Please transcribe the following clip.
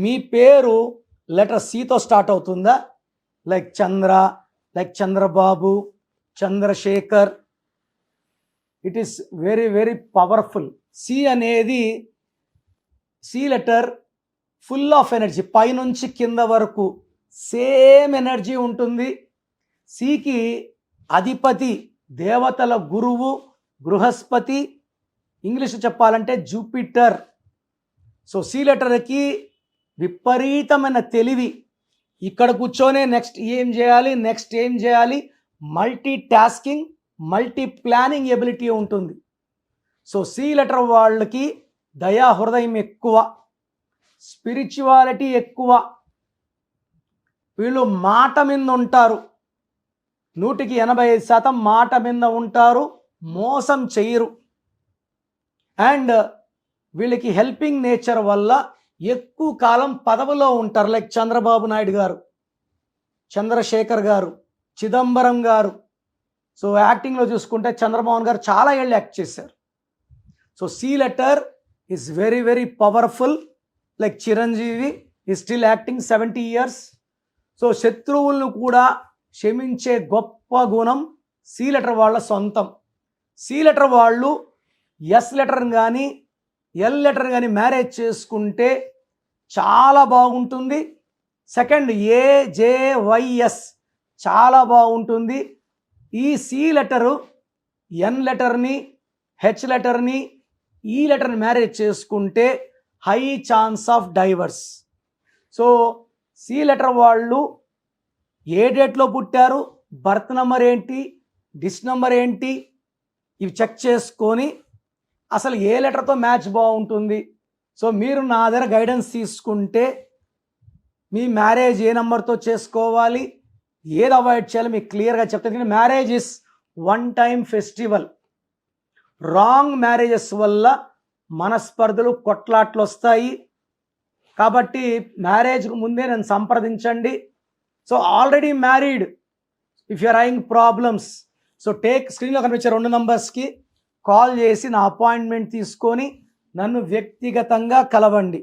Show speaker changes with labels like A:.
A: మీ పేరు లెటర్ సితో స్టార్ట్ అవుతుందా? Like Chandra, like Chandrababu, Chandrashekhar. It is very very powerful. C అనేది, C letter full of energy, పైనుంచి కింద వరకు సేమ్ ఎనర్జీ ఉంటుంది. సికి అధిపతి దేవతల గురువు బృహస్పతి, ఇంగ్లీష్ చెప్పాలంటే జూపిటర్. సో సి లెటర్కి విపరీతమైన తెలివి. ఇక్కడ కూర్చొనే నెక్స్ట్ ఏం చేయాలి, నెక్స్ట్ ఏం చేయాలి, multi tasking, multi planning ability ఉంటుంది. సో సి లెటర్ వాళ్ళకి దయా హృదయం ఎక్కువ, స్పిరిచువాలిటీ ఎక్కువ. వీళ్ళు మాట మీద ఉంటారు, 100% మాట మీద ఉంటారు, మోసం చేయరు. అండ్ వీళ్ళకి హెల్పింగ్ నేచర్ వల్ల ఎక్కువ కాలం పదవిలో ఉంటారు. లైక్ చంద్రబాబు నాయుడు గారు, చంద్రశేఖర్ గారు, చిదంబరం గారు. సో యాక్టింగ్లో చూసుకుంటే చంద్రమోహన్ గారు చాలా ఏళ్ళు యాక్ట్ చేశారు. So C letter is very very powerful. Like Chiranjeevi is still acting 70 years. So శత్రువులను కూడా క్షమించే గొప్ప గుణం సి లెటర్ వాళ్ళ సొంతం. సి లెటర్ వాళ్ళు ఎస్ లెటర్ కానీ ఎల్ లెటర్ కానీ మ్యారేజ్ చేసుకుంటే చాలా బాగుంటుంది. సెకండ్ AJYS చాలా బాగుంటుంది. ఈ సి లెటరు ఎన్ లెటర్ని, హెచ్ లెటర్ని, ఈ లెటర్ని మ్యారేజ్ చేసుకుంటే high chance of divorce. So C letter వాళ్ళు ఏ డేట్లో పుట్టారు, బర్త్ నెంబర్ ఏంటి, డిస్ నెంబర్ ఏంటి, ఇవి చెక్ చేసుకొని అసలు ఏ లెటర్తో మ్యాచ్ బాగుంటుంది. సో మీరు నా దగ్గర గైడెన్స్ తీసుకుంటే మీ మ్యారేజ్ ఏ నెంబర్తో చేసుకోవాలి, ఏది అవాయిడ్ చేయాలి మీకు క్లియర్గా చెప్తాను. Marriage is one time festival. Wrong marriages వల్ల మనస్పర్ధలు, కొట్లాట్లు వస్తాయి. కాబట్టి మ్యారేజ్కు ముందే నన్ను సంప్రదించండి. So already married, if you are having problems, so స్క్రీన్లో కనిపించే 2 నంబర్స్కి కాల్ చేసి నా అపాయింట్మెంట్ తీసుకొని నన్ను వ్యక్తిగతంగా కలవండి.